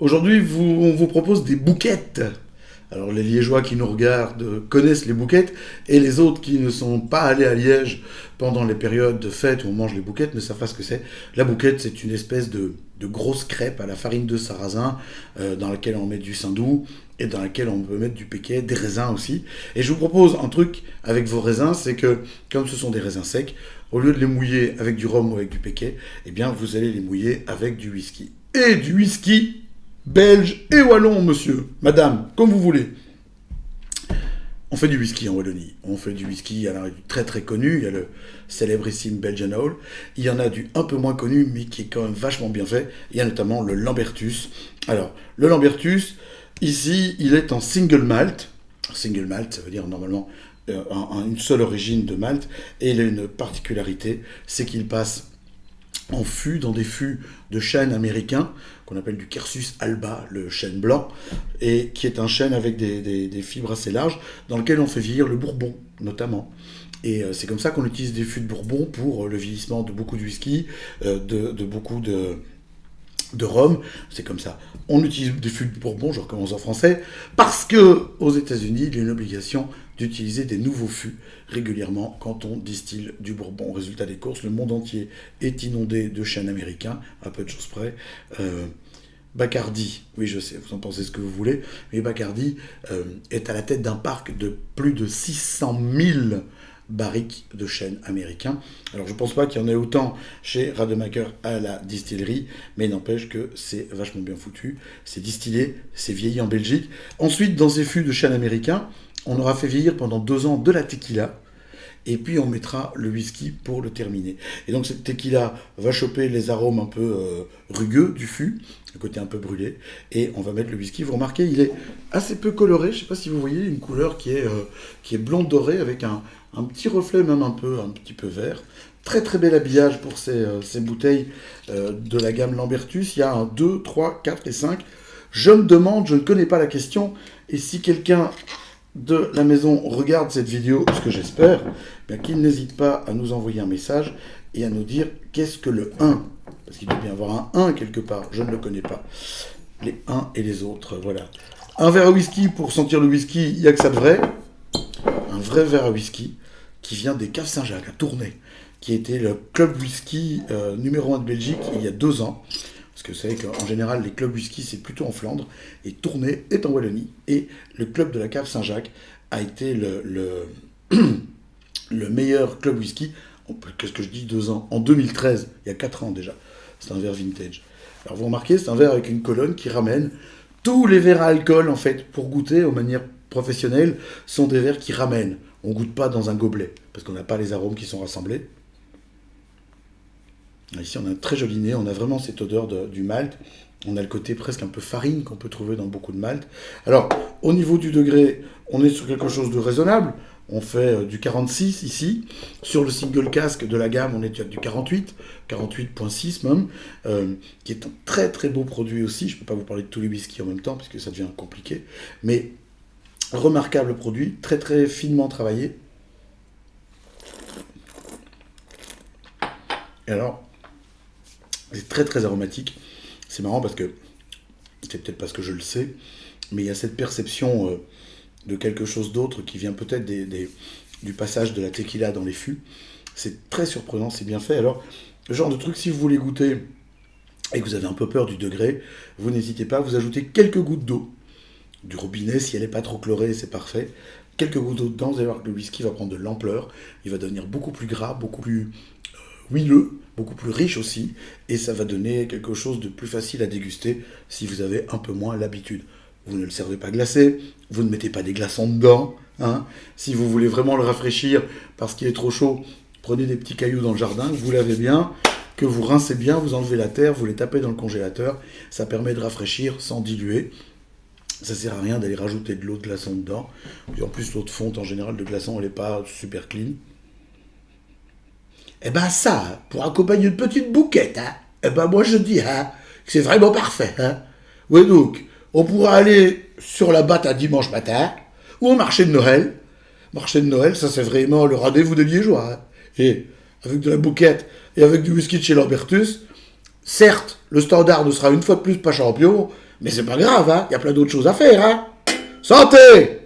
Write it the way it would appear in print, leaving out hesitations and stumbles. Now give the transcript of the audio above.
Aujourd'hui, on vous propose des bouquettes. Alors les Liégeois qui nous regardent connaissent les bouquettes et les autres qui ne sont pas allés à Liège pendant les périodes de fête où on mange les bouquettes ne savent pas ce que c'est. La bouquette, c'est une espèce de grosse crêpe à la farine de sarrasin dans laquelle on met du saindoux et dans laquelle on peut mettre du péquet, des raisins aussi. Et je vous propose un truc avec vos raisins, c'est que comme ce sont des raisins secs, au lieu de les mouiller avec du rhum ou avec du péquet, eh bien vous allez les mouiller avec du whisky. Et du whisky belge et wallon, monsieur, madame, comme vous voulez. On fait du whisky en Wallonie. On fait du whisky, il y en a du très très connu, il y a le célébrissime Belgian Ale. Il y en a du un peu moins connu, mais qui est quand même vachement bien fait. Il y a notamment le Lambertus. Alors, le Lambertus, ici, il est en single malt. Single malt, ça veut dire normalement une seule origine de malt. Et il a une particularité, c'est qu'il passe en fût, dans des fûts de chêne américain, qu'on appelle du Quercus alba, le chêne blanc, et qui est un chêne avec des fibres assez larges, dans lequel on fait vieillir le bourbon, notamment. Et c'est comme ça qu'on utilise des fûts de bourbon pour le vieillissement de beaucoup de whisky, de beaucoup de rhum, c'est comme ça. On utilise des fûts de bourbon, je recommence en français, parce que aux États-Unis, il y a une obligation d'utiliser des nouveaux fûts régulièrement quand on distille du bourbon. Résultat des courses, le monde entier est inondé de chênes américains, à peu de choses près. Bacardi, oui je sais, vous en pensez ce que vous voulez, mais Bacardi est à la tête d'un parc de plus de 600 000 barriques de chêne américain. Alors je pense pas qu'il y en ait autant chez Rademacher à la distillerie, mais n'empêche que c'est vachement bien foutu. C'est distillé, c'est vieilli en Belgique. Ensuite, dans ces fûts de chêne américain, on aura fait vieillir pendant 2 ans de la tequila, et puis on mettra le whisky pour le terminer. Et donc cette tequila va choper les arômes un peu rugueux du fût, le côté un peu brûlé, et on va mettre le whisky. Vous remarquez, il est assez peu coloré, je ne sais pas si vous voyez, une couleur qui est blond doré avec un petit reflet même un petit peu vert. Très très bel habillage pour ces bouteilles de la gamme Lambertus. Il y a un 2, 3, 4 et 5. Je me demande, je ne connais pas la question, et si quelqu'un de la maison regarde cette vidéo, ce que j'espère, bien qu'il n'hésite pas à nous envoyer un message et à nous dire qu'est-ce que le 1, parce qu'il doit bien y avoir un 1 quelque part, je ne le connais pas, les 1 et les autres, voilà. Un verre à whisky, pour sentir le whisky, il n'y a que ça de vrai, un vrai verre à whisky qui vient des Caves Saint-Jacques à Tournai, qui était le club whisky numéro 1 de Belgique il y a 2 ans. Parce que vous savez qu'en général, les clubs whisky, c'est plutôt en Flandre, et Tournai est en Wallonie. Et le club de la Cave Saint-Jacques a été le meilleur club whisky, qu'est-ce que je dis, 2 ans, en 2013, il y a 4 ans déjà. C'est un verre vintage. Alors vous remarquez, c'est un verre avec une colonne qui ramène tous les verres à alcool, en fait, pour goûter aux manières professionnelles, sont des verres qui ramènent. On ne goûte pas dans un gobelet, parce qu'on n'a pas les arômes qui sont rassemblés. Ici, on a un très joli nez, on a vraiment cette odeur du malt. On a le côté presque un peu farine qu'on peut trouver dans beaucoup de malt. Alors, au niveau du degré, on est sur quelque chose de raisonnable. On fait du 46 ici. Sur le single cask de la gamme, on est à du 48, 48.6 même, qui est un très très beau produit aussi. Je ne peux pas vous parler de tous les whiskies en même temps, puisque ça devient compliqué. Mais remarquable produit, très très finement travaillé. Et alors, c'est très très aromatique. C'est marrant parce que, c'est peut-être parce que je le sais, mais il y a cette perception de quelque chose d'autre qui vient peut-être du passage de la tequila dans les fûts. C'est très surprenant, c'est bien fait. Alors, le genre de truc, si vous voulez goûter et que vous avez un peu peur du degré, vous n'hésitez pas, vous ajoutez quelques gouttes d'eau, du robinet, si elle n'est pas trop chlorée, c'est parfait. Quelques gouttes d'eau dedans, vous allez voir que le whisky va prendre de l'ampleur, il va devenir beaucoup plus gras, beaucoup plus huileux, beaucoup plus riche aussi, et ça va donner quelque chose de plus facile à déguster si vous avez un peu moins l'habitude. Vous ne le servez pas glacé, vous ne mettez pas des glaçons dedans, hein. Si vous voulez vraiment le rafraîchir parce qu'il est trop chaud, prenez des petits cailloux dans le jardin, vous lavez bien, que vous rincez bien, vous enlevez la terre, vous les tapez dans le congélateur, ça permet de rafraîchir sans diluer. Ça sert à rien d'aller rajouter de l'eau de glaçon dedans. Et en plus, l'eau de fonte en général de glaçon, elle n'est pas super clean. Eh ben ça, pour accompagner une petite bouquette, hein, eh ben moi je dis hein, que c'est vraiment parfait. Hein. Oui donc, on pourra aller sur la batte un dimanche matin, ou au marché de Noël. Marché de Noël, ça c'est vraiment le rendez-vous des Liégeois. Hein. Et avec de la bouquette et avec du whisky de chez Lambertus, Certes, le Standard ne sera une fois de plus pas champion, mais c'est pas grave, hein. Il y a plein d'autres choses à faire, hein. Santé!